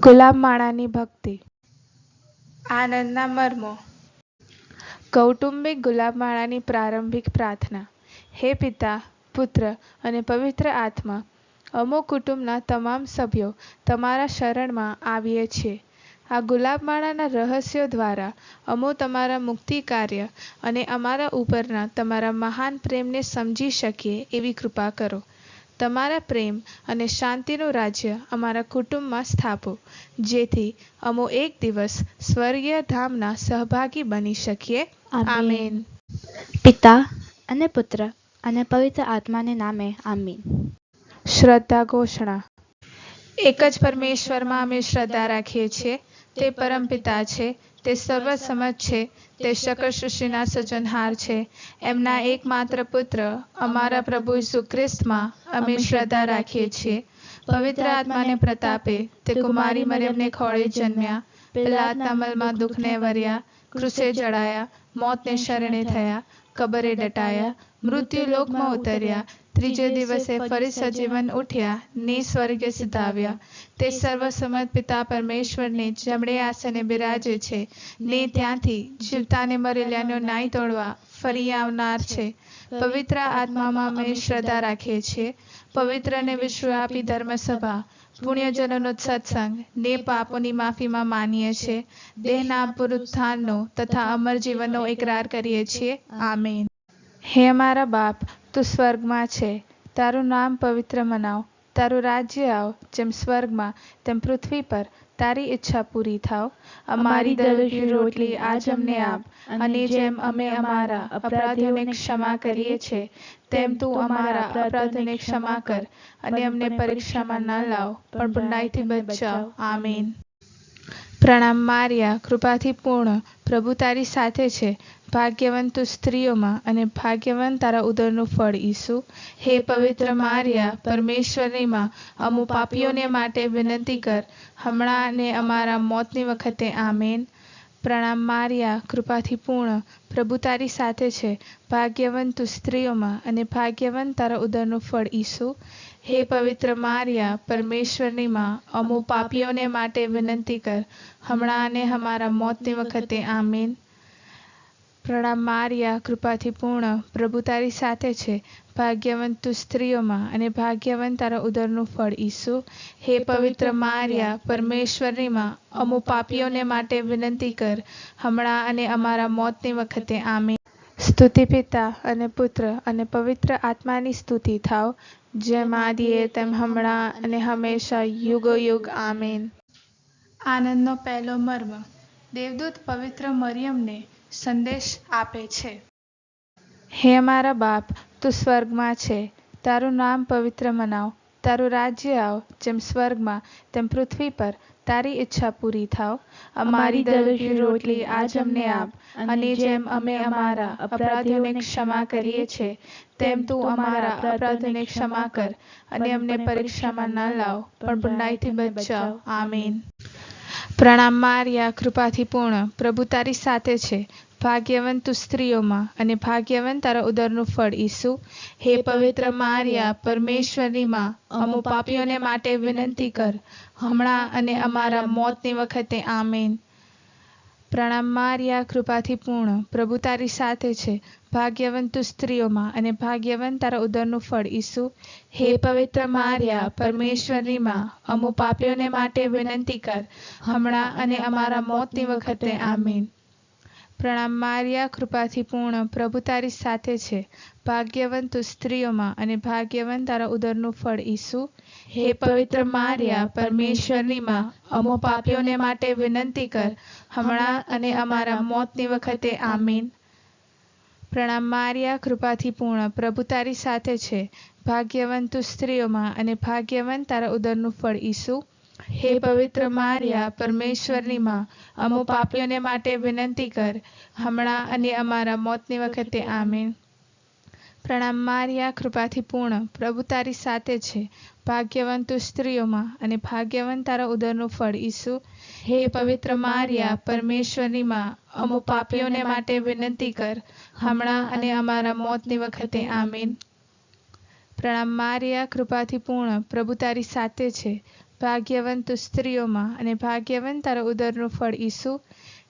ગુલાબમાળાની ભક્તિ. આનંદના મર્મો. કૌટુંબિક ગુલાબમાળાની પ્રારંભિક પ્રાર્થના. હે પિતા, પુત્ર અને પવિત્ર આત્મા, અમો કુટુંબના તમામ સભ્યો તમારા શરણમાં આવીએ છીએ. આ ગુલાબમાળાના રહસ્યો દ્વારા અમો તમારા મુક્તિ કાર્ય અને અમારા ઉપરના તમારા મહાન પ્રેમને સમજી શકીએ એવી કૃપા કરો. તમારા પ્રેમ અને શાંતિનું રાજ્ય અમારા કુટુંબમાં સ્થાપો, જેથી અમો એક દિવસ સ્વર્ગીય ધામના સહભાગી બની શકીએ. આમેન. પિતા અને પુત્ર અને પવિત્ર આત્માને નામે આમીન. શ્રદ્ધા ઘોષણા. એક જ પરમેશ્વરમાં અમે શ્રદ્ધા રાખીએ છીએ. તે પરમપિતા છે, તે સર્વસમર્થ છે, તે સકળ સૃષ્ટિના સર્જનહાર છે. એમના એકમાત્ર પુત્ર અમારા પ્રભુ ઈસુ ખ્રિસ્તમાં અમે શ્રદ્ધા રાખીએ છીએ. પવિત્ર આત્માને પ્રતાપે તે કુમારી મરિયમને ખોળે જન્મ્યા, પિલાતના અમલમાં દુઃખને વર્યા, ક્રૂસે જડાયા, મોતને શરણે થયા, કબરે દટાયા, મૃત્યુ લોકમાં ઉતર્યા, ત્રીજે દિવસે ફરી સજીવન ઉઠ્યા, ને સ્વર્ગે સિધાવ્યા. તે સર્વસમર્થ પિતા પરમેશ્વરને જમણે આસને બિરાજે છે, ને ત્યાંથી જીવતાને મરેલાનો ન્યાય તોડવા ફરી આવનાર છે. પવિત્ર આત્મામાં અમે શ્રદ્ધા રાખીએ છીએ. પવિત્ર અને વિશ્વવ્યાપી ધર્મસભા, પુણ્યજનોનો સત્સંગ ને પાપોની માફીમાં માનીએ છીએ. દેહના પુનરુત્થાનનો તથા અમર જીવનનો ઇકરાર કરીએ છીએ. આમેન. હે અમારા બાપ, તું સ્વર્ગમાં છે, તારું નામ પવિત્ર મનાવ. તારું રાજ્ય આવ, જેમ સ્વર્ગમાં તેમ પૃથ્વી પર તારી ઈચ્છા પૂરી થાવ. અમારી દરરોજની રોટલી આજ અમને આપ, અને જેમ અમે અમારા અપરાધીઓને ક્ષમા કરીએ છીએ, તેમ તું અમારા અપરાધોને ક્ષમા કર, અને અમને પરીક્ષામાં ન લાવ, પણ બુરાઈથી બચાવ. આમેન. પ્રણામ મારિયા, કૃપાથી પૂર્ણ, પ્રભુ તારી સાથે છે. ભાગ્યવાન તું સ્ત્રીઓમાં, અને ભાગ્યવાન તારા ઉદરનું ફળ ઈસુ. હે પવિત્ર મારિયા, પરમેશ્વરની માં, અમુ પાપીઓને માટે વિનંતી કર, હમણાં અને અમારા મોતની વખતે. આમેન. પ્રણામ મારિયા, કૃપાથી પૂર્ણ, પ્રભુ તારી સાથે છે. ભાગ્યવાન તું સ્ત્રીઓમાં, અને ભાગ્યવાન તારા ઉદરનું ફળ ઈસુ. હે પવિત્ર મારિયા, પરમેશ્વરની માં, અમુ પાપીઓને માટે વિનંતી કર, હમણાં અને અમારા મોતની વખતે. આમેન. પ્રણામ મારિયા, કૃપાથી પૂર્ણ, પ્રભુ તારી સાથે છે. ભાગ્યવાન તું સ્ત્રીઓમાં, અને ભાગ્યવાન તારા ઉદરનું ફળ ઈસુ. હે પવિત્ર મારિયા, પરમેશ્વરની માં, અમુ પાપીઓને માટે વિનંતી કર, હમણાં અને અમારા મોતની વખતે. આમેન. સ્તુતિ પિતા અને પુત્ર અને પવિત્ર આત્માની સ્તુતિ થાવ, જેમ આદિએ તેમ હમણાં અને હંમેશા યુગોયુગ. આમેન. આનંદનો પહેલો મર્મ. દેવદૂત પવિત્ર મરિયમને સંદેશ આપે છે. હે અમારા બાપ, તું સ્વર્ગમાં છે, તારું નામ પવિત્ર મનાવ. તારું રાજ્ય આવ, જેમ સ્વર્ગમાં તેમ પૃથ્વી પર તારી ઈચ્છા પૂરી થાવ. અમારી દરરોજની રોટલી આજ અમને આપ, અને જેમ અમે અમારા અપરાધીઓને ક્ષમા કરીએ છીએ, તેમ તું અમારા અપરાધોને ક્ષમા કર, અને અમને પરીક્ષામાં ન લાવ, પણ બુરાઈથી બચાવ. આમેન. પ્રણામ મારિયા, કૃપાથી પૂર્ણ, પ્રભુ તારી સાથે છે. ભાગ્યવાન તું સ્ત્રીઓમાં, અને ભાગ્યવાન તારા ઉદરનું ફળ ઈસુ. હે પવિત્ર મારિયા, પરમેશ્વરની માં, અમુ પાપીઓને માટે વિનંતી કર, હમણાં અને અમારા મોતની વખતે. આમેન. પ્રણામ મારિયા, કૃપાથી પૂર્ણ, પ્રભુ તારી સાથે છે. ભાગ્યવાન તું સ્ત્રીઓમાં, અને ભાગ્યવાન તારા ઉદરનું ફળ ઈસુ. હે પવિત્ર મારિયા, પરમેશ્વરની માં, અમુ પાપીઓને માટે વિનંતી કર, હમણાં અને અમારા મોતની વખતે. આમેન. પ્રણામ મારિયા, કૃપાથી પૂર્ણ, પ્રભુ તારી સાથે છે. ભાગ્યવાન તું સ્ત્રીઓમાં, અને ભાગ્યવાન તારા ઉદરનું ફળ ઈસુ. હે પવિત્ર મારિયા, પરમેશ્વરની માં, અમો પાપીઓને માટે વિનંતી કર, હમણાં અને અમારા મોતની વખતે. આમેન. પ્રણામ મારિયા, કૃપાથી પૂર્ણ, પ્રભુ તારી સાથે છે. ભાગ્યવાન તું સ્ત્રીઓમાં, અને ભાગ્યવાન તારા ઉદરનું ફળ ઈસુ. હે પવિત્ર મારિયા, પરમેશ્વરની માં, અમો પાપીઓને માટે વિનંતી કર, હમણાં અને અમારા મોતની વખતે. આમેન. પ્રણામ મારિયા, કૃપાથી પૂર્ણ, પ્રભુ તારી સાથે છે. ભાગ્યવાન તું સ્ત્રીઓમાં, અને ભાગ્યવાન તારા ઉદરનું ફળ ઈસુ. હે પવિત્ર મારિયા, પરમેશ્વરની માં, અમો પાપીઓને માટે વિનંતી કર, હમણાં અને અમારા મોતની વખતે. આમેન. પ્રણામ મારિયા, કૃપાથી પૂર્ણ, પ્રભુ તારી સાથે છે. ભાગ્યવંત તું સ્ત્રીઓમાં અને ભાગ્યવંત તારા ઉદરનું ફળ ઈસુ.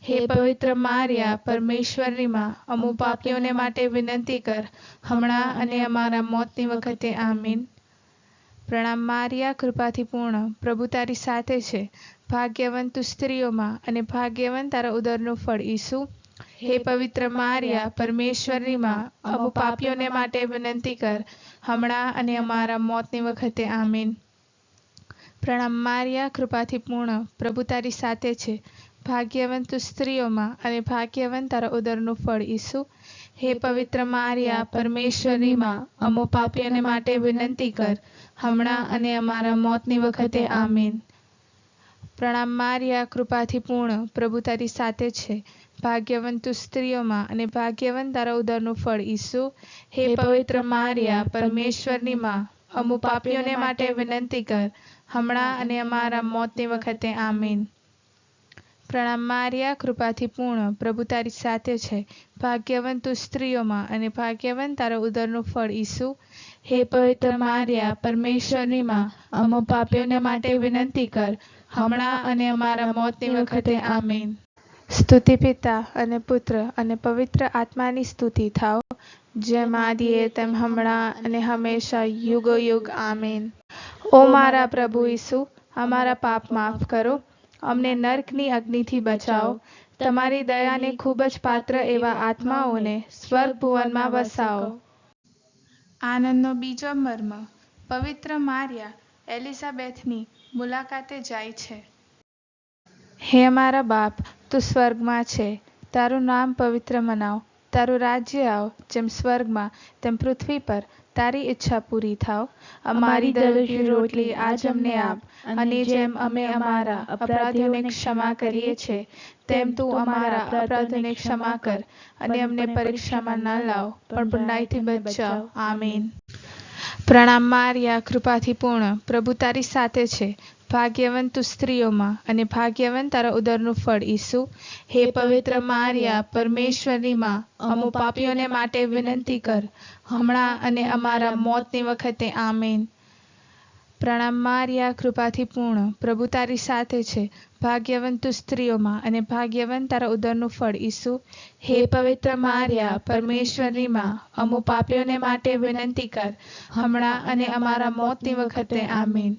હે પવિત્ર મારિયા, પરમેશ્વરની માં, અમો પાપીઓને માટે વિનંતી કર, હમણાં અને અમારા મોતની વખતે. આમીન. પ્રણામ મારિયા, કૃપાથી પૂર્ણ, પ્રભુ તારી સાથે છે. ભાગ્યવંત તું સ્ત્રીઓમાં અને ભાગ્યવંત તારા ઉદરનું ફળ ઈસુ. હે પવિત્ર મારિયા, પરમેશ્વરની માં, અમો પાપીઓને માટે વિનંતી કર, હમણાં અને અમારા મોતની વખતે. આમીન. પ્રણામ મારિયા, કૃપાથી પૂર્ણ, પ્રભુ તારી સાથે છે. ભાગ્યવંત તું સ્ત્રીઓમાં અને ભાગ્યવંત તારા ઉદરનું ફળ ઈસુ. હે પવિત્ર મારિયા, પરમેશ્વરની માં, અમો પાપીઓને માટે વિનંતી કર, હમણાં અને અમારા મોતની વખતે. આમીન. પ્રણામ મારિયા, કૃપાથી પૂર્ણ, પ્રભુ તારી સાથે છે. ભાગ્યવંત તું સ્ત્રીઓમાં અને ભાગ્યવંત તારા ઉદરનું ફળ ઈસુ. હે પવિત્ર મારિયા, પરમેશ્વરની માં, અમો પાપીઓને માટે વિનંતી કર, હમણાં અને અમારા મોતની વખતે. આમીન. પ્રણામ મારિયા, કૃપાથી પૂર્ણ, પ્રભુ તારી સાથે છે. ભાગ્યવંત તું સ્ત્રીઓમાં અને ભાગ્યવંત તારા ઉદરનું ફળ ઈસુ. હે પવિત્ર મારિયા, પરમેશ્વરની માં, અમો પાપીઓને માટે વિનંતી કર, હમણાં અને અમારા મોતની વખતે. આમીન. સ્તુતિ પિતા અને પુત્ર અને પવિત્ર આત્માની સ્તુતિ થાવ, જેમ આદિએ તેમ હમણાં અને હંમેશા યુગો યુગ. આમીન. ઓ મારા પ્રભુ ઈસુ, અમારા પાપ માફ કરો, અમને નર્કની અગ્નિથી બચાવો, તમારી દયાને ખૂબ જ પાત્ર એવા આત્માઓને સ્વર્ગ ભુવનમાં વસાવો. આનંદનો બીજો મર્મ, પવિત્ર મારિયા એલિઝાબેથની મુલાકાતે જાય છે. હે મારા બાપ, તું સ્વર્ગમાં છે, તારું નામ પવિત્ર મનાવ, તારું રાજ્ય આવ, જેમ સ્વર્ગમાં તેમ પૃથ્વી પર તારી ઈચ્છા પૂરી થાવ. અમારી દરરોજની રોટલી આજ અમને આપ, અને જેમ અમે અમારા અપરાધીઓને ક્ષમા કરીએ છીએ, તેમ તું અમારા અપરાધોને ક્ષમા કર, અને અમને પરીક્ષામાં ન લાવ, પણ બુરાઈથી બચાવ. આમીન. પ્રણામ મારિયા, કૃપાથી પૂર્ણ, પ્રભુ તારી સાથે છે. ભાગ્યવંત તું સ્ત્રીઓમાં અને ભાગ્યવંત તારા ઉદરનું ફળ ઈસુ. હે પવિત્ર મારિયા, પરમેશ્વરની માં, અમો પાપીઓને માટે વિનંતી કર, હમણાં અને અમારા મોતની વખતે. આમીન. પ્રણામ મારિયા, કૃપાથી પૂર્ણ, પ્રભુ તારી સાથે છે. ભાગ્યવંત તું સ્ત્રીઓમાં અને ભાગ્યવંત તારા ઉદરનું ફળ ઈસુ. હે પવિત્ર મારિયા, પરમેશ્વરની માં, અમો પાપીઓને માટે વિનંતી કર, હમણાં અને અમારા મોતની વખતે. આમીન.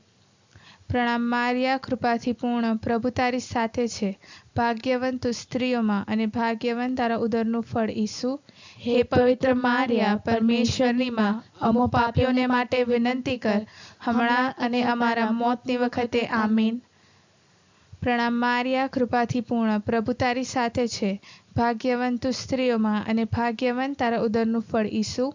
પ્રણામ મારિયા, કૃપાથી પૂર્ણ, પ્રભુ તારી સાથે છે. ભાગ્યવંત તું સ્ત્રીઓમાં અને ભાગ્યવંત તારા ઉદરનું ફળ ઈસુ. હે પવિત્ર મારિયા, પરમેશ્વરની માં, અમો પાપીઓને માટે વિનંતી કર, હમણાં અને અમારા મોતની વખતે. આમીન. પ્રણામ મારિયા, કૃપાથી પૂર્ણ, પ્રભુ તારી સાથે છે. ભાગ્યવંત તું સ્ત્રીઓમાં અને ભાગ્યવંત તારા ઉદરનું ફળ ઈસુ.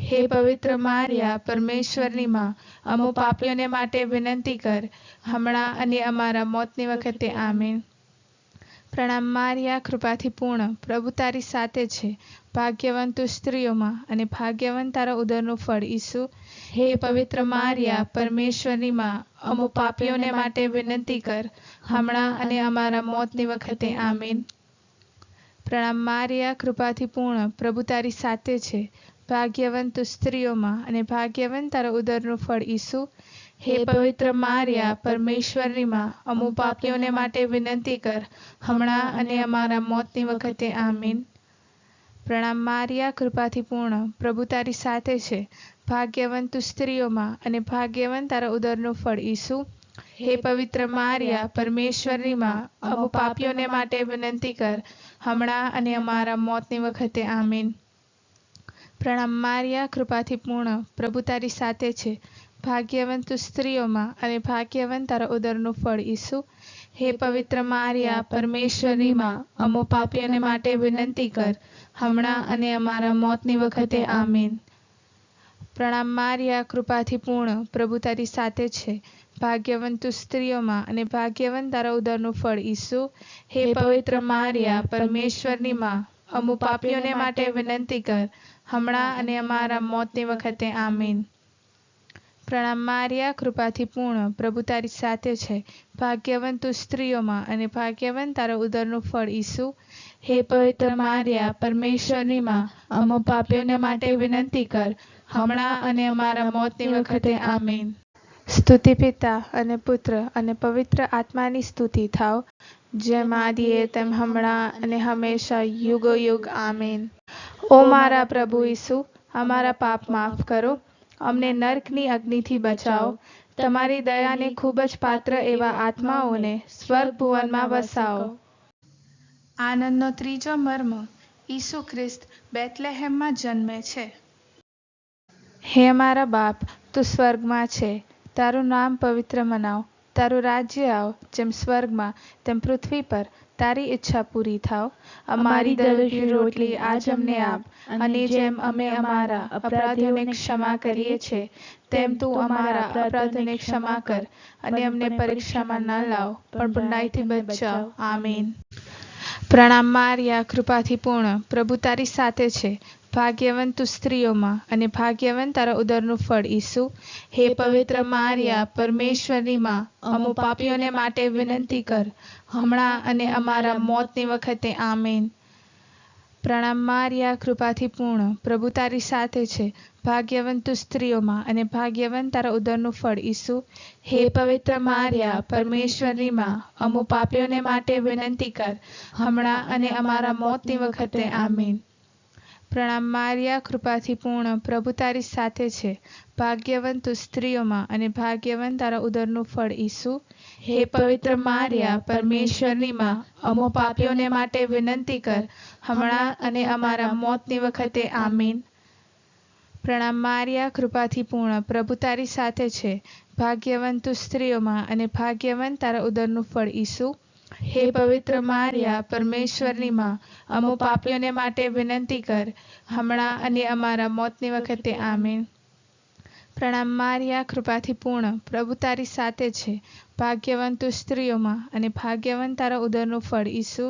હે પવિત્ર મારિયા, પરમેશ્વરની માં, અમો પાપીઓને માટે વિનંતી કર, હમણાં અને અમારા મોતની વખતે. આમીન. પ્રણામ મારિયા, કૃપાથી પૂર્ણ, પ્રભુ તારી સાથે છે. ભાગ્યવંત તું સ્ત્રીઓમાં અને ભાગ્યવંત તારા ઉદરનું ફળ ઈસુ. હે પવિત્ર મારિયા, પરમેશ્વરની માં, અમો પાપીઓને માટે વિનંતી કર, હમણાં અને અમારા મોતની વખતે. આમીન. પ્રણામ મારિયા, કૃપાથી પૂર્ણ, પ્રભુ તારી સાથે છે. ભાગ્યવંત તું સ્ત્રીઓમાં અને ભાગ્યવંત તારા ઉદરનું ફળ ઈસુ. હે પવિત્ર મારિયા, પરમેશ્વરની માં, અમો પાપીઓને માટે વિનંતી કર, હમણાં અને અમારા મોતની વખતે. આમીન. પ્રણામ મારિયા, કૃપાથી પૂર્ણ, પ્રભુ તારી સાથે છે. ભાગ્યવંત તું સ્ત્રીઓમાં અને ભાગ્યવંત તારા ઉદરનું ફળ ઈસુ. હે પવિત્ર મારિયા, પરમેશ્વરની માં, અમો પાપીઓને માટે વિનંતી કર, હમણાં અને અમારા મોતની વખતે. આમીન. પ્રણામ મારિયા, કૃપાથી પૂર્ણ, પ્રભુ તારી સાથે છે. ભાગ્યવંત તું સ્ત્રીઓમાં અને ભાગ્યવંત તારા ઉદરનું ફળ ઈસુ. હે પવિત્ર મારિયા, પરમેશ્વરની માં, અમો પાપીઓને માટે વિનંતી કર, હમણાં અને અમારા મોતની વખતે. આમીન. પ્રણામ મારિયા, કૃપાથી પૂર્ણ, પ્રભુ તારી સાથે છે. ભાગ્યવંત તું સ્ત્રીઓમાં અને ભાગ્યવંત તારા ઉદરનું ફળ ઈસુ. હે પવિત્ર મારિયા, પરમેશ્વરની માં, અમો પાપીઓને માટે વિનંતી કર, હમણાં અને અમારા મોતની વખતે. આમીન. પ્રણામ મારિયા, કૃપાથી પૂર્ણ, પ્રભુ તારી સાથે છે. ભાગ્યવંત તું સ્ત્રીઓમાં અને ભાગ્યવંત તારા ઉદરનું ફળ ઈસુ. હે પવિત્ર મારિયા, પરમેશ્વરની માં, અમો પાપીઓને માટે વિનંતી કર, હમણાં અને અમારા મોતની વખતે. આમીન. સ્તુતિ પિતા અને પુત્ર અને પવિત્ર આત્માની સ્તુતિ થાવ, જેમ આદિએ તેમ હમણાં અને હંમેશા યુગો યુગ આમીન. ઓ મારા પ્રભુ ઈસુ, અમારા પાપ માફ કરો, અમને નર્કની અગ્નિથી બચાવો, તમારી દયાને ખૂબ જ પાત્ર એવા આત્માઓને સ્વર્ગ ભુવનમાં વસાવો. આનંદનો ત્રીજો મર્મ, ઈસુ ખ્રિસ્ત બેથલેહેમમાં જન્મે છે. હે અમારા બાપ, તું સ્વર્ગમાં છે, તારું નામ પવિત્ર મનાવ, તારું રાજ્ય આવ, જેમ સ્વર્ગમાં તેમ પૃથ્વી પર તારી ઈચ્છા પૂરી થાવ. અમારી દરરોજની રોટલી આજ અમને આપ, અને જેમ અમે અમારા અપરાધીઓને ક્ષમા કરીએ છીએ, તેમ તું અમારા અપરાધોને ક્ષમા કર, અને અમને પરીક્ષામાં ન લાવ, પણ બુરાઈથી બચાવ. આમીન. પ્રણામ મારિયા, કૃપાથી પૂર્ણ, પ્રભુ તારી સાથે છે. ભાગ્યવંત તું સ્ત્રીઓમાં, અને ભાગ્યવંત તારા ઉદરનું ફળ ઈસુ. હે પવિત્ર મારિયા, પરમેશ્વરની માં, અમો પાપીઓને માટે વિનંતી કર, હમણાં અને અમારા મોતની વખતે. આમીન. પ્રણામ મારિયા, કૃપાથી પૂર્ણ, પ્રભુ તારી સાથે છે. ભાગ્યવંત તું સ્ત્રીઓમાં, અને ભાગ્યવંત તારા ઉદરનું ફળ ઈસુ. હે પવિત્ર મારિયા, પરમેશ્વરની માં, અમો પાપીઓને માટે વિનંતી કર, હમણાં અને અમારા મોતની વખતે. આમીન. પ્રણામ મારિયા, કૃપાથી પૂર્ણ, પ્રભુ તારી સાથે છે. ભાગ્યવંત તું સ્ત્રીઓમાં, અને ભાગ્યવંત તારા ઉદરનું ફળ ઈસુ. હે પવિત્ર મારિયા, પરમેશ્વરની માં, અમો પાપીઓને માટે વિનંતી કર, હમણાં અને અમારા મોતની વખતે. આમીન. પ્રણામ મારિયા, કૃપાથી પૂર્ણ, પ્રભુ તારી સાથે છે. ભાગ્યવંત તું સ્ત્રીઓમાં, અને ભાગ્યવંત તારા ઉદરનું ફળ ઈસુ. હે પવિત્ર મારિયા, પરમેશ્વરની માં, અમો પાપીઓને માટે વિનંતી કર, હમણાં અને અમારા મોતની વખતે. આમીન. પ્રણામ મારિયા, કૃપાથી પૂર્ણ, પ્રભુ તારી સાથે છે. ભાગ્યવંત તું સ્ત્રીઓમાં, અને ભાગ્યવંત તારા ઉદરનું ફળ ઈસુ.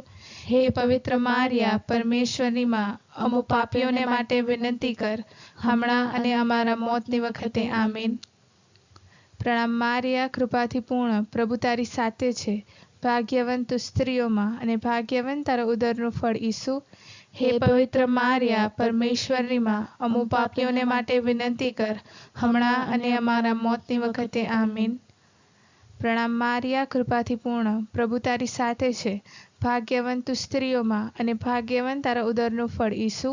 હે પવિત્ર મારિયા, પરમેશ્વરની માં, અમો પાપીઓને માટે વિનંતી કર, હમણાં અને અમારા મોતની વખતે. આમીન. પ્રણામ મારિયા, કૃપાથી પૂર્ણ, પ્રભુ તારી સાથે છે. ભાગ્યવંત તું સ્ત્રીઓમાં, અને ભાગ્યવંત તારા ઉદરનું ફળ ઈસુ. હે પવિત્ર મારિયા, પરમેશ્વરની માં, અમો પાપીઓને માટે વિનંતી કર, હમણાં અને અમારા મોતની વખતે. આમીન. પ્રણામ મારિયા, કૃપાથી પૂર્ણ, પ્રભુ તારી સાથે છે. ભાગ્યવંત તું સ્ત્રીઓમાં, અને ભાગ્યવંત તારા ઉદરનું ફળ ઈસુ.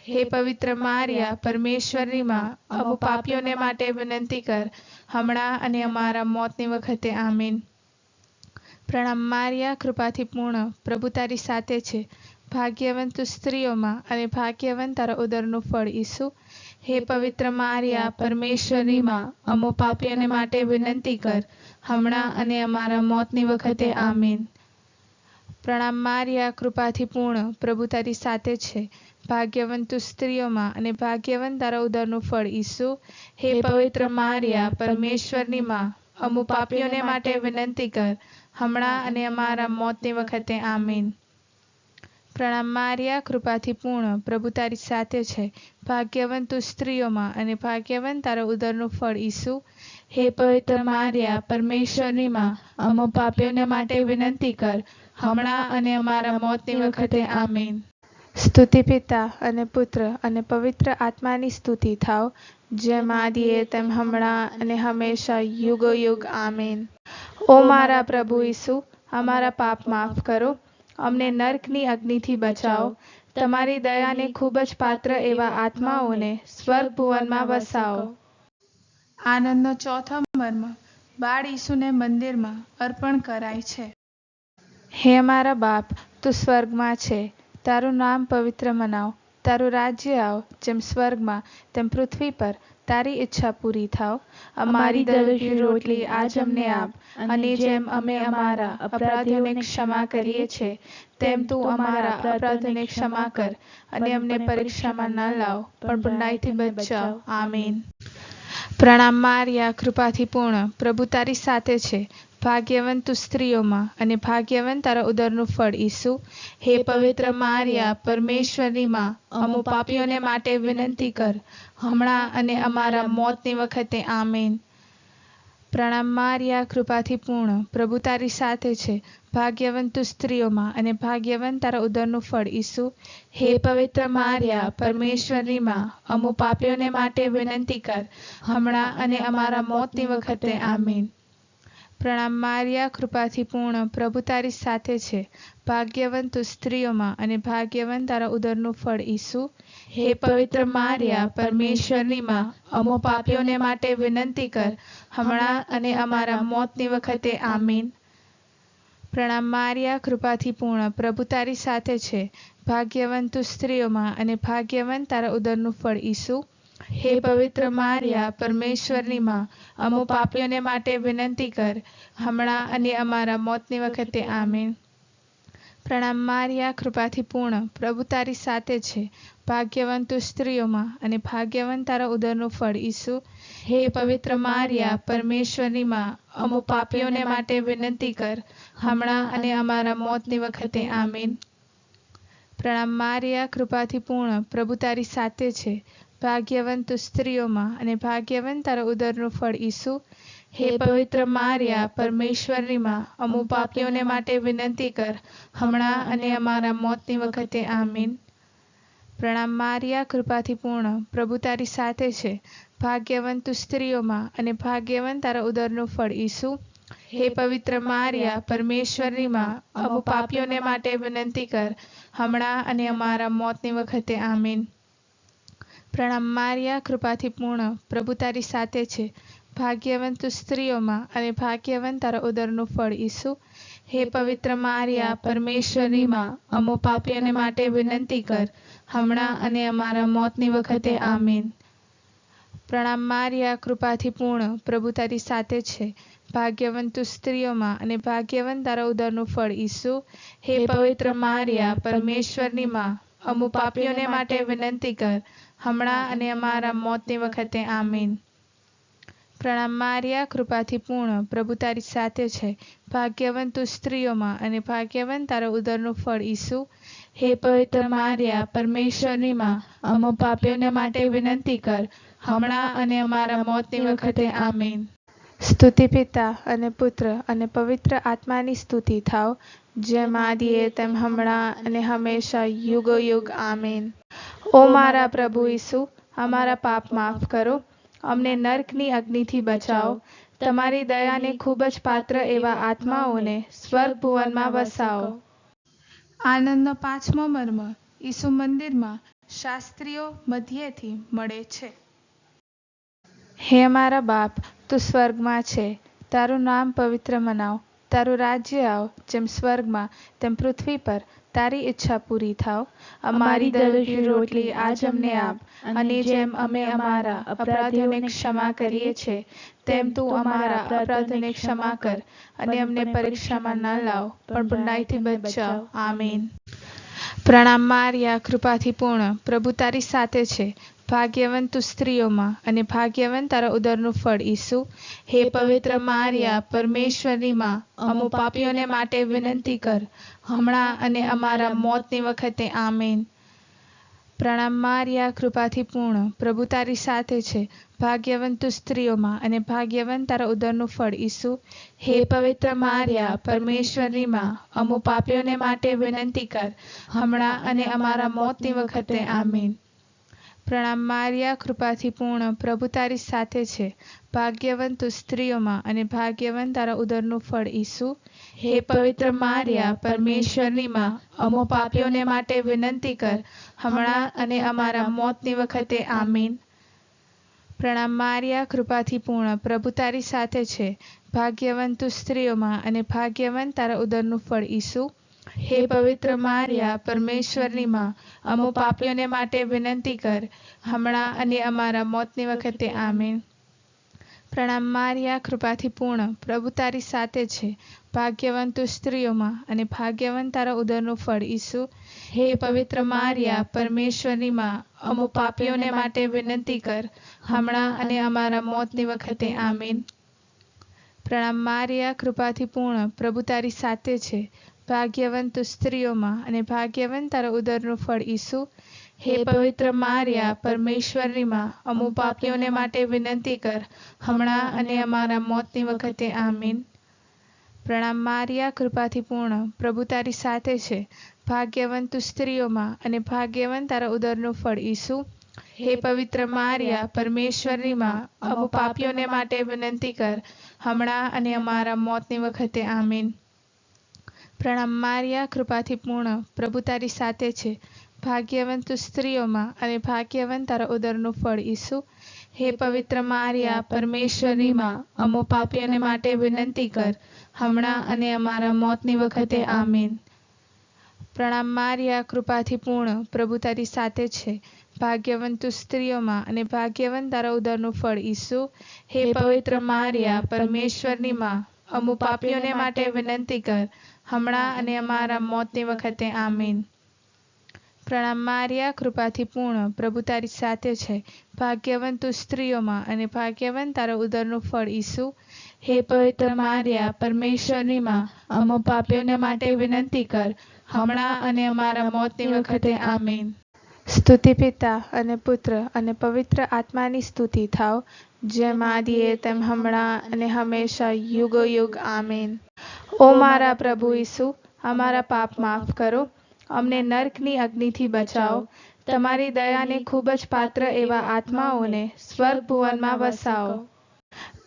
હે પવિત્ર મારિયા, પરમેશ્વરની માં, અમો પાપીઓને માટે વિનંતી કર, હમણાં અને અમારા મોતની વખતે. આમીન. પ્રણામ મારિયા, કૃપાથી પૂર્ણ, પ્રભુ તારી સાથે છે. ભાગ્યવંત તું સ્ત્રીઓમાં, અને ભાગ્યવંત તારા ઉદરનું ફળ ઈસુ. હે પવિત્ર મારિયા, પરમેશ્વરની માં, અમો પાપીઓને માટે વિનંતી કર, હમણાં અને અમારા મોતની વખતે. આમીન. પ્રણામ મારિયા, કૃપાથી પૂર્ણ, પ્રભુ તારી સાથે છે. ભાગ્યવંત તું સ્ત્રીઓમાં, અને ભાગ્યવંત તારા ઉદરનું ફળ ઈસુ. હે પવિત્ર મારિયા, પરમેશ્વરની માં, અમો પાપીઓને માટે વિનંતી કર, હમણાં અને અમારા મોતની વખતે. આમીન. પ્રણામ મારિયા, કૃપાથી પૂર્ણ, પ્રભુ તારી સાથે છે. ભાગ્યવંત તું સ્ત્રીઓમાં, અને ભાગ્યવંત તારા ઉદરનું ફળ ઈસુ. હે પવિત્ર મારિયા, પરમેશ્વરની માં, અમો પાપીઓને માટે વિનંતી કર, હમણાં અને અમારા મોતની વખતે. આમીન. સ્તુતિ પિતા અને પુત્ર અને પવિત્ર આત્માની સ્તુતિ થાવ, જેમ આદિએ તેમ હમણાં અને હંમેશા યુગો યુગ. આમીન. ઓ મારા પ્રભુ ઈસુ, અમારા પાપ માફ કરો, અમને નર્કની અગ્નિથી બચાવો, તમારી દયાને ખૂબ જ પાત્ર એવા આત્માઓને સ્વર્ગ ભુવનમાં વસાવો. આનંદનો ચોથો મર્મ, બાળ ઈસુને મંદિરમાં અર્પણ કરાય છે. હે અમારા બાપ, તું સ્વર્ગમાં છે, તારું નામ પવિત્ર મનાવ, તારું રાજ્ય આવ, જેમ સ્વર્ગમાં તેમ પૃથ્વી પર તારી ઈચ્છા પૂરી થાવ. અમારી દરરોજની રોટલી આજ અમને આપ, અને જેમ અમે અમારા અપરાધીઓને ક્ષમા કરીએ છીએ, તેમ તું અમારા અપરાધોને ક્ષમા કર, અને અમને પરીક્ષામાં ન લાવ, પણ બુરાઈથી બચાવ. આમીન. પ્રણામ મારિયા, કૃપાથી પૂર્ણ, પ્રભુ તારી સાથે છે. ભાગ્યવંત તું સ્ત્રીઓમાં, અને ભાગ્યવંત તારા ઉદરનું ફળ ઈસુ. હે પવિત્ર મારિયા, પરમેશ્વરની માં, અમો પાપીઓને માટે વિનંતી કર, હમણાં અને અમારા મોતની વખતે. આમીન. પ્રણામ મારિયા, કૃપાથી પૂર્ણ, પ્રભુ તારી સાથે છે. ભાગ્યવંત તું સ્ત્રીઓમાં અને ભાગ્યવંત તારા ઉદરનું ફળ ઈસુ. હે પવિત્ર મારિયા, પરમેશ્વરની માં, અમો પાપીઓને માટે વિનંતી કર, હમણાં અને અમારા મોતની વખતે. આમીન. પ્રણામ મારિયા, કૃપાથી પૂર્ણ, પ્રભુ તારી સાથે છે. ભાગ્યવંત તું સ્ત્રીઓમાં અને ભાગ્યવંત તારા ઉદરનું ફળ ઈસુ. હે પવિત્ર મારિયા, પરમેશ્વરની માં, અમો પાપીઓને માટે વિનંતી કર, હમણાં અને અમારા મોતની વખતે. આમીન. પ્રણામ મારિયા, કૃપાથી પૂર્ણ, પ્રભુ તારી સાથે છે. ભાગ્યવંત તું સ્ત્રીઓમાં અને ભાગ્યવંત તારા ઉદરનું ફળ ઈસુ. હે પવિત્ર મારિયા, પરમેશ્વરની માં, અમો પાપીઓને માટે વિનંતી કર, હમણાં અને અમારા મોતની વખતે. આમીન. પ્રણામ મારિયા, કૃપાથી પૂર્ણ, પ્રભુ તારી સાથે છે. ભાગ્યવંત તું સ્ત્રીઓમાં અને ભાગ્યવંત તારા ઉદરનું ફળ ઈસુ. હે પવિત્ર મારિયા, પરમેશ્વરની માં, અમો પાપીઓને માટે વિનંતી કર, હમણાં અને અમારા મોતની વખતે. આમીન. પ્રણામ મારિયા, કૃપાથી પૂર્ણ, પ્રભુ તારી સાથે છે. ભાગ્યવંત તું સ્ત્રીઓમાં અને ભાગ્યવંત તારા ઉદરનું ફળ ઈસુ. હે પવિત્ર મારિયા, પરમેશ્વરની માં, અમો પાપીઓને માટે વિનંતી કર, હમણાં અને અમારા મોતની વખતે. આમીન. પ્રણામ મારિયા, કૃપાથી પૂર્ણ, પ્રભુ તારી સાથે છે. ભાગ્યવંત તું સ્ત્રીઓમાં અને ભાગ્યવંત તારા ઉદરનું ફળ ઈસુ. હે પવિત્ર મારિયા, પરમેશ્વરની માં, અમો પાપીઓને માટે વિનંતી કર, હમણાં અને અમારા મોતની વખતે. આમીન. પ્રણામ મારિયા, કૃપાથી પૂર્ણ, પ્રભુ તારી સાથે છે. ભાગ્યવંત તું સ્ત્રીઓમાં અને ભાગ્યવંત તારા ઉદરનું ફળ ઈસુ. હે પવિત્ર મારિયા, પરમેશ્વરની માં, અમો પાપીઓને માટે વિનંતી કર, હમણાં અને અમારા મોતની વખતે. આમીન. પ્રણામ મારિયા, કૃપાથી પૂર્ણ, પ્રભુ તારી સાથે છે. ભાગ્યવંત તું સ્ત્રીઓમાં અને ભાગ્યવંત તારા ઉદરનું ફળ ઈસુ. હે પવિત્ર મારિયા, પરમેશ્વરની માં, અમો પાપીઓને માટે વિનંતી કર, હમણાં અને અમારા મોતની વખતે. આમીન. પ્રણામ મારિયા, કૃપાથી પૂર્ણ, પ્રભુ તારી સાથે છે. ભાગ્યવંત તું સ્ત્રીઓમાં અને ભાગ્યવંત તારા ઉદરનું ફળ ઈસુ. હે પવિત્ર મારિયા, પરમેશ્વરની માં, અમો પાપીઓને માટે વિનંતી કર, હમણાં અને અમારા મોતની વખતે. આમીન. સ્તુતિ પિતા અને પુત્ર અને પવિત્ર આત્માની સ્તુતિ થાવ, જેમ આદિએ તેમ હમણાં અને હંમેશા યુગો યુગ. આમીન. ઓ મારા પ્રભુ ઈસુ, અમારા પાપ માફ કરો, અમને નર્કની અગ્નિથી બચાવો, તમારી દયાને ખૂબ જ પાત્ર એવા આત્માઓને સ્વર્ગ ભુવનમાં વસાવો. આનંદનો પાંચમો મર્મ, ઈસુ મંદિરમાં શાસ્ત્રીઓ મધ્યેથી મળે છે. હે અમારા બાપ, તું સ્વર્ગમાં છે, તારું નામ પવિત્ર મનાવ, તારું રાજ્ય આવ, જેમ સ્વર્ગમાં તેમ પૃથ્વી પર તારી ઈચ્છા પૂરી થાવ. અમારી દરરોજની રોટલી આજ અમને આપ, અને જેમ અમે અમારા અપરાધીઓને ક્ષમા કરીએ છીએ, તેમ તું અમારા અપરાધોને ક્ષમા કર, અને અમને પરીક્ષામાં ન લાવ, પણ બુરાઈથી બચાવ. આમીન. પ્રણામ મારિયા, કૃપાથી પૂર્ણ, પ્રભુ તારી સાથે છે. ભાગ્યવંત તું સ્ત્રીઓમાં અને ભાગ્યવંત તારા ઉદરનું ફળ ઈસુ. હે પવિત્ર મારિયા, પરમેશ્વરની માં, અમો પાપીઓને માટે વિનંતી કર, હમણાં અને અમારા મોતની વખતે. આમીન. પ્રણામ મારિયા, કૃપાથી પૂર્ણ, પ્રભુ તારી સાથે છે. ભાગ્યવંત તું સ્ત્રીઓમાં અને ભાગ્યવંત તારા ઉદરનું ફળ ઈસુ. હે પવિત્ર મારિયા, પરમેશ્વરની માં, અમો પાપીઓને માટે વિનંતી કર, હમણાં અને અમારા મોતની વખતે. આમીન. પ્રણામ મારિયા, કૃપાથી પૂર્ણ, પ્રભુ તારી સાથે છે. ભાગ્યવંત તું સ્ત્રીઓમાં અને ભાગ્યવંત તારા ઉદરનું ફળ ઈસુ. હે પવિત્ર મારિયા, પરમેશ્વરની માં, અમો પાપીઓને માટે વિનંતી કર, હમણાં અને અમારા મોતની વખતે. આમીન. પ્રણામ મારિયા, કૃપાથી પૂર્ણ, પ્રભુ તારી સાથે છે. ભાગ્યવંત તું સ્ત્રીઓમાં અને ભાગ્યવંત તારા ઉદરનું ફળ ઈસુ. હે પવિત્ર મારિયા, પરમેશ્વરની માં, અમો પાપીઓને માટે વિનંતી કર, હમણાં અને અમારા મોતની વખતે. આમીન. પ્રણામ મારિયા, કૃપાથી પૂર્ણ, પ્રભુ તારી સાથે છે. ભાગ્યવંત તું સ્ત્રીઓમાં અને ભાગ્યવંત તારા ઉદરનું ફળ ઈસુ. હે પવિત્ર મારિયા, પરમેશ્વરની માં, અમો પાપીઓને માટે વિનંતી કર, હમણાં અને અમારા મોતની વખતે. આમીન. પ્રણામ મારિયા, કૃપાથી પૂર્ણ, પ્રભુ તારી સાથે છે. ભાગ્યવંત તું સ્ત્રીઓમાં અને ભાગ્યવંત તારા ઉદરનું ફળ ઈસુ. હે પવિત્ર મારિયા, પરમેશ્વરની માં, અમુ પાપીઓને માટે વિનંતી કર, હમણાં અને અમારા મોતની વખતે. આમીન. પ્રણામ મારિયા, કૃપાથી પૂર્ણ, પ્રભુ તારી સાથે છે. ભાગ્યવંત તું સ્ત્રીઓમાં અને ભાગ્યવંત તારા ઉદરનું ફળ ઈસુ. હે પવિત્ર મારિયા, પરમેશ્વરની માં, અમુ પાપીઓને માટે વિનંતી કર, હમણાં અને અમારા મોતની વખતે. આમીન. પ્રણામ મારિયા, કૃપાથી પૂર્ણ, પ્રભુ તારી સાથે છે. ભાગ્યવંત તું સ્ત્રીઓમાં અને ભાગ્યવંત તારા ઉદરનું ફળ ઈસુ. હે પવિત્ર મારિયા, પરમેશ્વરની માં, અમુ પાપીઓને માટે વિનંતી કર, હમણાં અને અમારા મોતની વખતે. આમીન. પ્રણામ મારિયા, કૃપાથી પૂર્ણ, પ્રભુ તારી સાથે છે. ભાગ્યવંત તું સ્ત્રીઓમાં અને ભાગ્યવંત તારા ઉદરનું ફળ ઈસુ. હે પવિત્ર મારિયા, પરમેશ્વરની માં, અમુ પાપીઓને માટે વિનંતી કર, હમણાં અને અમારા મોતની વખતે. આમીન. પ્રણામ મારિયા, કૃપાથી પૂર્ણ, પ્રભુ તારી સાથે છે. ભાગ્યવંત તું સ્ત્રીઓમાં અને ભાગ્યવંત તારા ઉદરનું ફળ ઈસુ. હે પવિત્ર મારિયા, પરમેશ્વરની માં, અમુ પાપીઓને માટે વિનંતી કર, હમણાં અને અમારા મોતની વખતે. આમીન. સ્તુતિ પિતા અને પુત્ર અને પવિત્ર આત્માની સ્તુતિ થાવ, જેમ આદિએ તેમ હમણાં અને હંમેશા યુગો યુગ. આમીન. ઓ મારા પ્રભુ ઈસુ, અમારા પાપ માફ કરો, અમને નર્કની અગ્નિથી બચાવો, તમારી દયાને ખૂબ જ પાત્ર એવા આત્માઓને સ્વર્ગ ભુવનમાં વસાવો.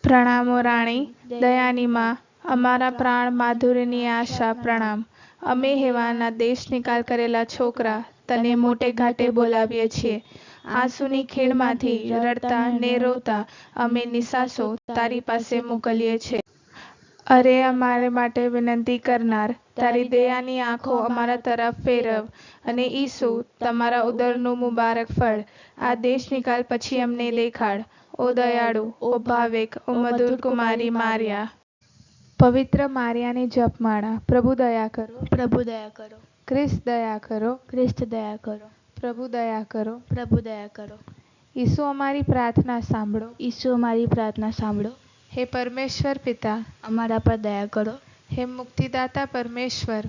પ્રણામો રાણી, દયાની માં, અમારા પ્રાણ માધુર્યની આશા. પ્રણામ. અમે હેવાના દેશ નિકાલ કરેલા છોકરા તને મોટે ઘાટે બોલાવીએ છીએ. આંસુની ખીણમાંથી રડતા ને રોતા અમે નિસાસો તારી પાસે મોકલીએ છીએ. અરે અમારે માટે વિનંતી કરનાર, તારી દયાની આંખો અમારા તરફ ફેરવ, અને ઈસુ તમારા ઉદરનું મુબારક ફળ આ દેશ નિકાલ પછી અમને દેખાડ. ઓ દયાળુ, ઓ ભાવિક, ઓ મધુર કુમારી મારિયા. પવિત્ર મારિયાની જપમાળા. પ્રભુ દયા કરો, પ્રભુ દયા કરો, ખ્રિસ્ત દયા કરો, ખ્રિસ્ત દયા કરો, પ્રભુ દયા કરો. પ્રભુ દયા કરો. ઈસુ અમારી પ્રાર્થના સાંભળો. ઈસુ અમારી પ્રાર્થના સાંભળો. હે પરમેશ્વર પિતા, અમારા પર દયા કરો. હે મુક્તિદાતા પરમેશ્વર,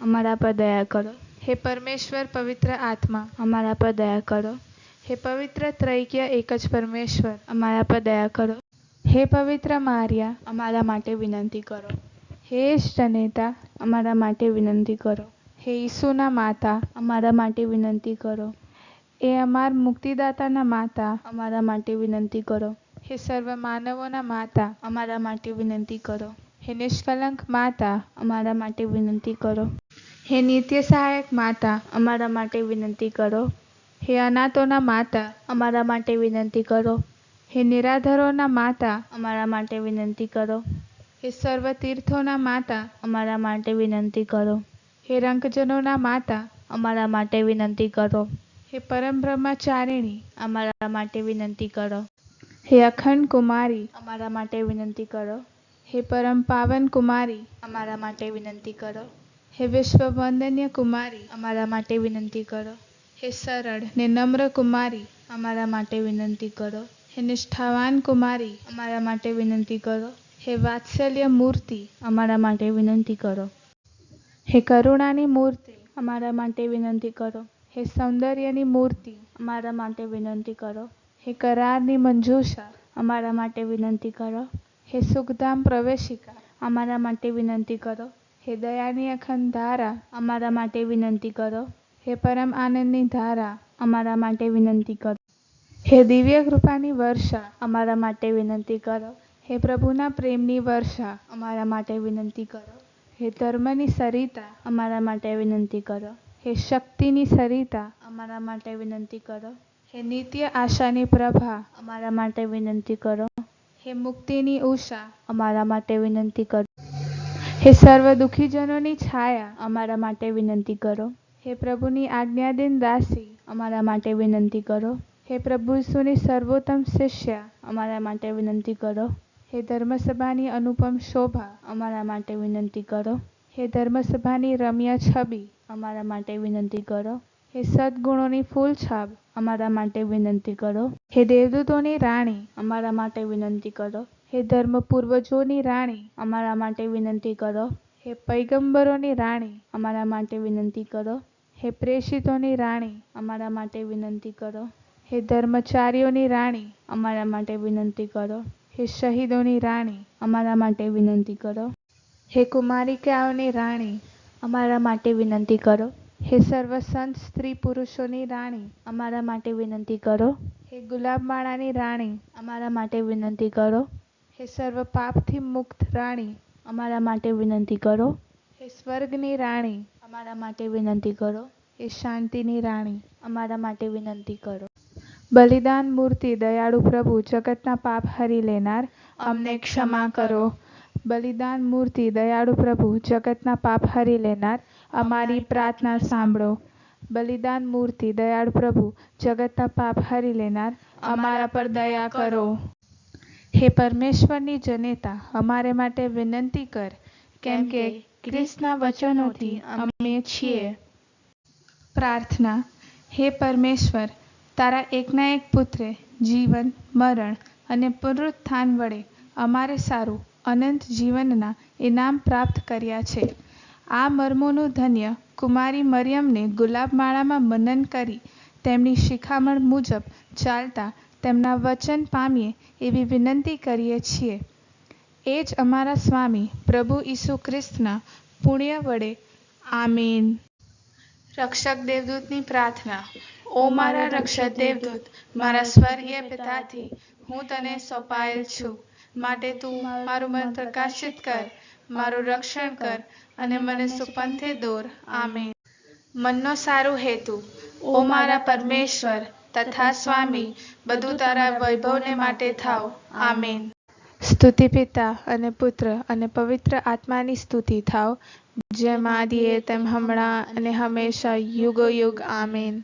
અમારા પર દયા કરો. હે પરમેશ્વર પવિત્ર આત્મા, અમારા પર દયા કરો. હે પવિત્ર ત્રૈક્ય એક જ પરમેશ્વર, અમારા પર દયા કરો. હે પવિત્ર મારિયા, અમારા માટે વિનંતી કરો. હે ઇષ્ટનેતા, અમારા માટે વિનંતી કરો. હે ઈસુના માતા, અમારા માટે વિનંતી કરો. એ અમાર મુક્તિદાતાના માતા, અમારા માટે વિનંતી કરો. હે સર્વ માનવોના માતા, અમારા માટે વિનંતી કરો. હે નિષ્કલંક માતા, અમારા માટે વિનંતી કરો. હે નિત્ય સહાયક માતા, અમારા માટે વિનંતી કરો. હે અનાથોના માતા, અમારા માટે વિનંતી કરો. હે નિરાધરોના માતા, અમારા માટે વિનંતી કરો. હે સર્વ તીર્થોના માતા, અમારા માટે વિનંતી કરો. હે રંકજનોના માતા, અમારા માટે વિનંતી કરો. હે પરમ બ્રહ્મચારિણી, અમારા માટે વિનંતી કરો. હે અખંડ કુમારી, અમારા માટે વિનંતી કરો. હે પરમ પાવન કુમારી, અમારા માટે વિનંતી કરો. હે વિશ્વવંદન્ય કુમારી, અમારા માટે વિનંતી કરો. હે સરળ ને નમ્ર કુમારી, અમારા માટે વિનંતી કરો. હે નિષ્ઠાવાન કુમારી, અમારા માટે વિનંતી કરો. હે વાત્સલ્ય મૂર્તિ, અમારા માટે વિનંતી કરો. હે કરુણાની મૂર્તિ, અમારા માટે વિનંતી કરો. હે સૌંદર્યની મૂર્તિ, અમારા માટે વિનંતી કરો. હે કરારની મંજૂષા, અમારા માટે વિનંતી કરો. હે સુખધામ પ્રવેશિકા, અમારા માટે વિનંતી કરો. હે દયાની અખંડ ધારા, અમારા માટે વિનંતી કરો. હે પરમ આનંદની ધારા, અમારા માટે વિનંતી કરો. હે દિવ્ય કૃપાની વર્ષા, અમારા માટે વિનંતી કરો. હે પ્રભુના પ્રેમની વર્ષા, અમારા માટે વિનંતી કરો. હે ધર્મની સરિતા, અમારા માટે વિનંતી કરો. હે શક્તિની સરિતા, અમારા માટે વિનંતી કરો. હે નિત્ય આશાની પ્રભા, અમારા માટે વિનંતી કરો. હે મુક્તિની ઉષા, અમારા માટે વિનંતી કરો. હે સર્વ દુઃખીજનોની છાયા, અમારા માટે વિનંતી કરો. હે પ્રભુની આજ્ઞાધીન દાસી, અમારા માટે વિનંતી કરો. હે પ્રભુ ઈસુની સર્વોત્તમ શિષ્ય, અમારા માટે વિનંતી કરો. હે ધર્મસભાની અનુપમ શોભા, અમારા માટે વિનંતી કરો. હે ધર્મસભાની રમ્ય છબી, અમારા માટે વિનંતી કરો. હે સદગુણોની ફૂલછાપ, અમારા માટે વિનંતી કરો. હે દેવદૂતોની રાણી, અમારા માટે વિનંતી કરો. હે ધર્મ પૂર્વજોની રાણી, અમારા માટે વિનંતી કરો. હે પૈગંબરોની રાણી, અમારા માટે વિનંતી કરો. હે પ્રેષિતોની રાણી, અમારા માટે વિનંતી કરો. હે ધર્મચારીઓની રાણી, અમારા માટે વિનંતી કરો. હે શહીદોની રાણી, અમારા માટે વિનંતી કરો. હે કુમારિકાઓની રાણી, અમારા માટે વિનંતી કરો. હે સર્વસંત સ્ત્રી પુરુષોની રાણી, અમારા માટે વિનંતી કરો. હે ગુલાબમાળાની રાણી, અમારા માટે વિનંતી કરો. હે સર્વ પાપથી મુક્ત રાણી, અમારા માટે વિનંતી કરો. હે સ્વર્ગની રાણી, અમારા માટે વિનંતી કરો. હે શાંતિની રાણી, અમારા માટે વિનંતી કરો. બલિદાન મૂર્તિ દયાળુ પ્રભુ, જગતના પાપ હરી લેનાર, અમને ક્ષમા કરો. બલિદાન મૂર્તિ દયાળુ પ્રભુ, જગતના પાપ હરી લેનાર, અમારી પ્રાર્થના સાંભળો. બલિદાન મૂર્તિ દયાળુ પ્રભુ, જગતના પાપ હરી લેનાર, અમારા પર દયા કરો. હે પરમેશ્વરની જનેતા, અમારે માટે વિનંતી કર, કેમ કે ખ્રિસ્તના વચનોથી અમે છીએ. પ્રાર્થના. હે પરમેશ્વર, તારા એકના એક પુત્રે જીવન, મરણ અને પુનરુત્થાન વડે અમારે સારું અનંત જીવનના ઇનામ પ્રાપ્ત કર્યા છે. આ મર્મોનું ધન્ય કુમારી મરિયમને ગુલાબમાળામાં મનન કરી તેમની શિખામણ મુજબ ચાલતા તેમના વચન પામીએ એવી વિનંતી કરીએ છીએ. એ જ અમારા સ્વામી પ્રભુ ઈસુ ખ્રિસ્તના પુણ્ય વડે. આમીન. રક્ષક દેવદૂતની પ્રાર્થના. ઓ મારા રક્ષક દેવદૂત, મારા સ્વર્ગીય પિતાથી હું તને સોંપાયેલ છું, માટે તું મારું મન પ્રકાશિત કર, મારું રક્ષણ કર અને મને સુપંથે દોર. આમીન. મનનો સારું હેતુ. ઓ મારા પરમેશ્વર તથા સ્વામી, બધું તારા વૈભવને માટે થાવ. આમીન. સ્તુતિ પિતા અને પુત્ર અને પવિત્ર આત્માની સ્તુતિ થાવ, જેમ આદિએ તેમ હમણાં અને હંમેશા યુગો યુગ. આમીન.